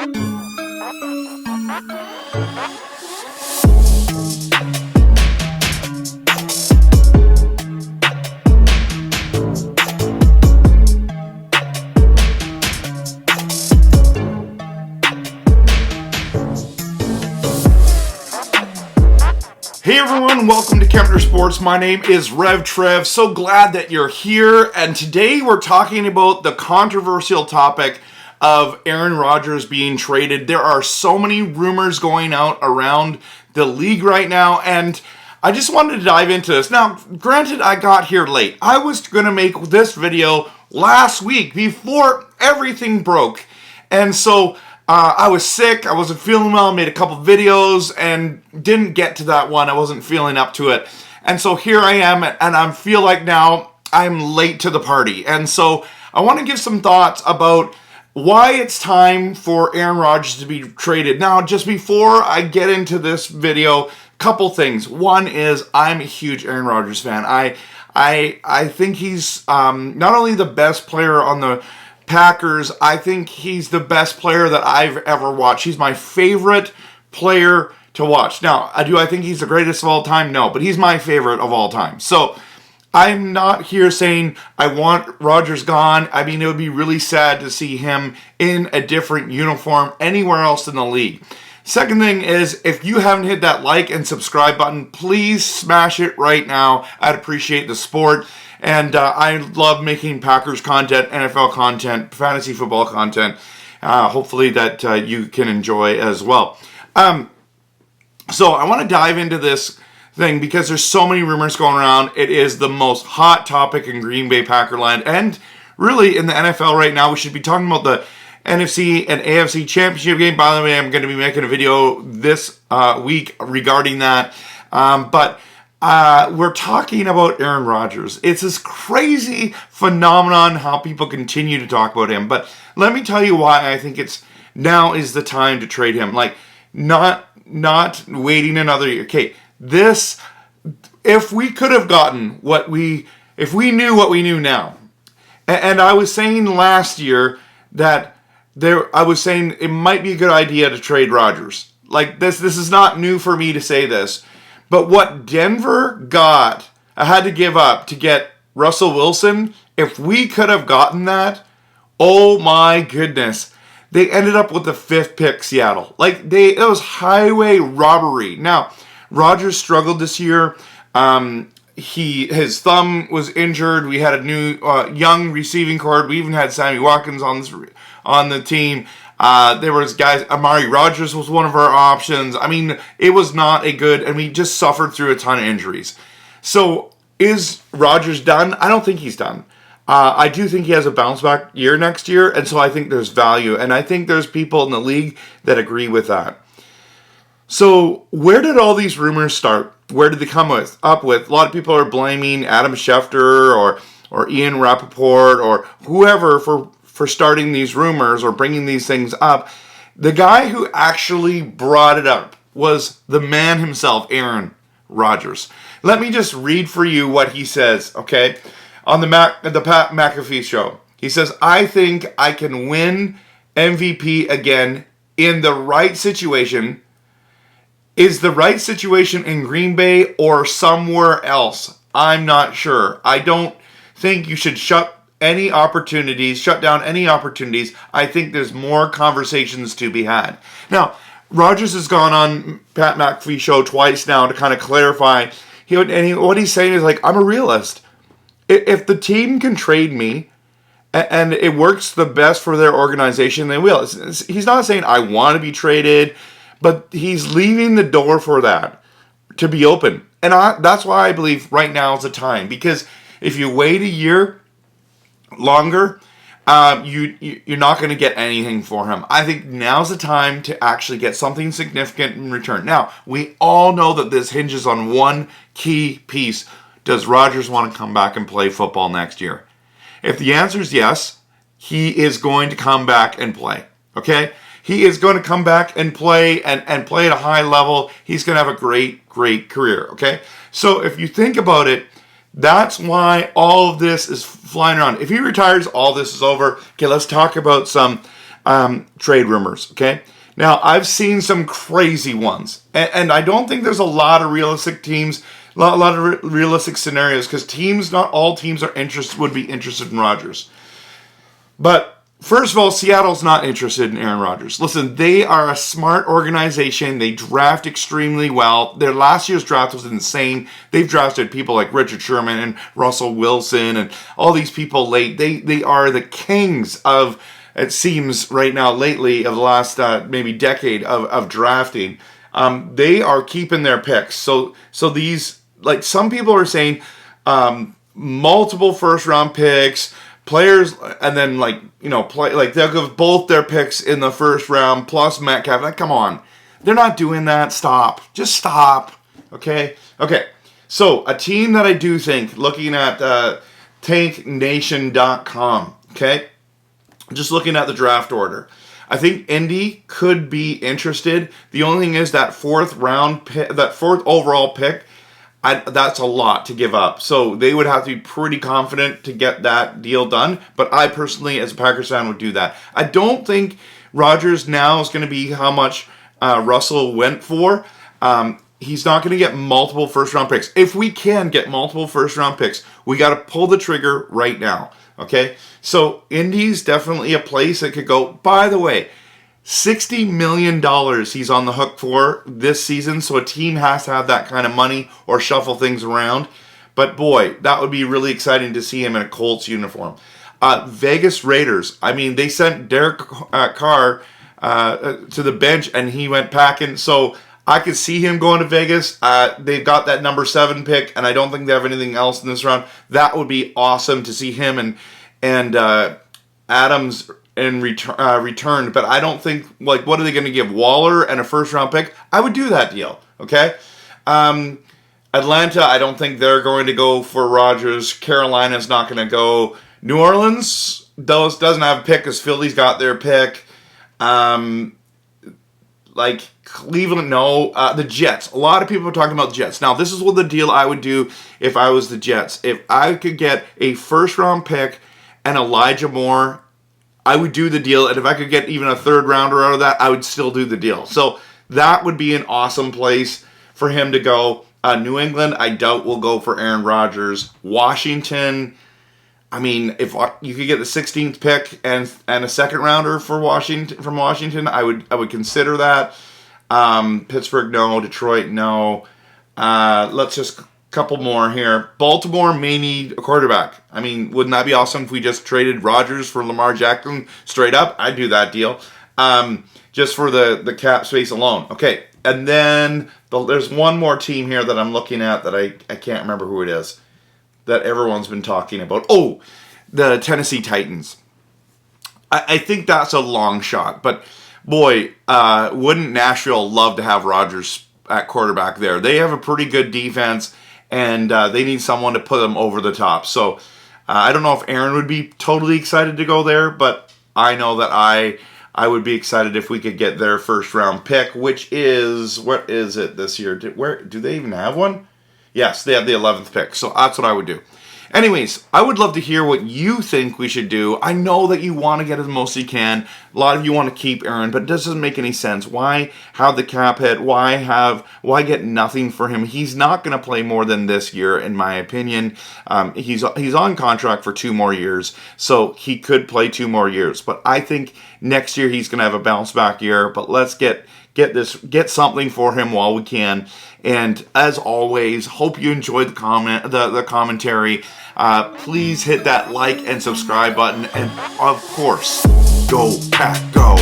Hey everyone, welcome to Kempner Sports. My name is Rev Trev. So glad that you're here. And today we're talking about the controversial topic of Aaron Rodgers being traded. There are so many rumors going out around the league right now, and I just wanted to dive into this. Now, granted, I got here late. I was going to make this video last week before everything broke. And so I was sick, I wasn't feeling well, made a couple videos, and didn't get to that one. I wasn't feeling up to it. And so here I am, and I feel like now I'm late to the party. And so I want to give some thoughts about why it's time for Aaron Rodgers to be traded. Now, just before I get into this video, couple things. One is I'm a huge Aaron Rodgers fan. I think he's not only the best player on the Packers, I think he's the best player that I've ever watched. He's my favorite player to watch. Now, do I think he's the greatest of all time? No, but he's my favorite of all time. So I'm not here saying I want Rodgers gone. I mean, it would be really sad to see him in a different uniform anywhere else in the league. Second thing is, if you haven't hit that like and subscribe button, please smash it right now. I'd appreciate the support. And I love making Packers content, NFL content, fantasy football content. Hopefully that you can enjoy as well. So I want to dive into this thing because there's so many rumors going around. It is the most hot topic in Green Bay Packer land. And really in the NFL right now, we should be talking about the NFC and AFC Championship game. By the way, I'm going to be making a video this week regarding that. But we're talking about Aaron Rodgers. It's this crazy phenomenon how people continue to talk about him. But let me tell you why I think now is the time to trade him. Like, not waiting another year. Okay, if we could have gotten if we knew what we knew now, and I was saying last year that I was saying it might be a good idea to trade Rodgers. Like, this is not new for me to say this. But what Denver had to give up to get Russell Wilson, if we could have gotten that, oh my goodness. They ended up with the 5th pick, Seattle. Like, it was highway robbery. Now, Rodgers struggled this year. His thumb was injured. We had a new young receiving corps. We even had Sammy Watkins on the team. There was guys, Amari Rodgers was one of our options. I mean, it was not and we just suffered through a ton of injuries. So, is Rodgers done? I don't think he's done. I do think he has a bounce back year next year, and so I think there's value, and I think there's people in the league that agree with that. So, where did all these rumors start? Where did they come up with? A lot of people are blaming Adam Schefter or Ian Rappaport or whoever for starting these rumors or bringing these things up. The guy who actually brought it up was the man himself, Aaron Rodgers. Let me just read for you what he says, okay? On the Pat McAfee show. He says, I think I can win MVP again in the right situation. Is the right situation in Green Bay or somewhere else? I'm not sure. I don't think you should shut down any opportunities. I think there's more conversations to be had. Now, Rodgers has gone on Pat McAfee show twice now to kind of clarify. What he's saying is, like, I'm a realist. If the team can trade me and it works the best for their organization, they will. He's not saying I want to be traded, but he's leaving the door for that to be open. And that's why I believe right now is the time. Because if you wait a year longer, you're not going to get anything for him. I think now's the time to actually get something significant in return. Now, we all know that this hinges on one key piece. Does Rodgers want to come back and play football next year? If the answer is yes, he is going to come back and play. Okay? He is going to come back and play and play at a high level. He's going to have a great, great career. Okay? So if you think about it, that's why all of this is flying around. If he retires, all this is over. Okay, let's talk about some trade rumors, okay? Now, I've seen some crazy ones, and I don't think there's a lot of realistic teams, a lot of realistic scenarios, because not all teams would be interested in Rodgers. But first of all, Seattle's not interested in Aaron Rodgers. Listen, they are a smart organization. They draft extremely well. Their last year's draft was insane. They've drafted people like Richard Sherman and Russell Wilson and all these people late. They are the kings of, it seems right now lately, of the last maybe decade of drafting. They are keeping their picks. So these, like, some people are saying multiple first round picks, players, and then they'll give both their picks in the first round plus Metcalf. Like, come on, they're not doing that. Stop. Just stop. Okay. So a team that I do think, looking at tanknation.com, okay, just looking at the draft order, I think Indy could be interested. The only thing is that fourth overall pick, that's a lot to give up. So they would have to be pretty confident to get that deal done. But I personally, as a Packers fan, would do that. I don't think Rodgers now is going to be how much Russell went for. He's not going to get multiple first-round picks. If we can get multiple first-round picks, we got to pull the trigger right now. Okay? So Indy's definitely a place that could go. By the way, $60 million he's on the hook for this season, so a team has to have that kind of money or shuffle things around. But boy, that would be really exciting to see him in a Colts uniform. Vegas Raiders, I mean, they sent Derek Carr to the bench and he went packing, so I could see him going to Vegas. They've got that number 7 pick, and I don't think they have anything else in this round. That would be awesome to see him and Adams in return, but I don't think, like, what are they going to give, Waller and a first round pick? I would do that deal, okay? Atlanta, I don't think they're going to go for Rodgers. Carolina's not going to go. New Orleans doesn't have a pick because Philly's got their pick. Cleveland, no. The Jets. A lot of people are talking about the Jets. Now, this is what the deal I would do if I was the Jets. If I could get a first round pick and Elijah Moore, I would do the deal, and if I could get even a third rounder out of that, I would still do the deal. So that would be an awesome place for him to go. New England, I doubt will go for Aaron Rodgers. Washington, I mean, if you could get the 16th pick and a second rounder from Washington, I would consider that. Pittsburgh, no. Detroit, no. Let's just couple more here. Baltimore may need a quarterback. I mean, wouldn't that be awesome if we just traded Rodgers for Lamar Jackson straight up? I'd do that deal. Just for the cap space alone. Okay, and then there's one more team here that I'm looking at that I can't remember who it is that everyone's been talking about. Oh, the Tennessee Titans. I think that's a long shot, but boy, wouldn't Nashville love to have Rodgers at quarterback there? They have a pretty good defense, and they need someone to put them over the top. So I don't know if Aaron would be totally excited to go there, but I know that I would be excited if we could get their first round pick, which is, what is it this year? Do they even have one? Yes, they have the 11th pick. So that's what I would do. Anyways, I would love to hear what you think we should do. I know that you want to get as most you can. A lot of you want to keep Aaron, but it doesn't make any sense. Why have the cap hit? Why get nothing for him? He's not going to play more than this year, in my opinion. He's on contract for 2 more years, so he could play 2 more years. But I think next year he's going to have a bounce back year. But let's get something for him while we can. And as always, hope you enjoyed the commentary. Please hit that like and subscribe button, and of course, go Pack Go.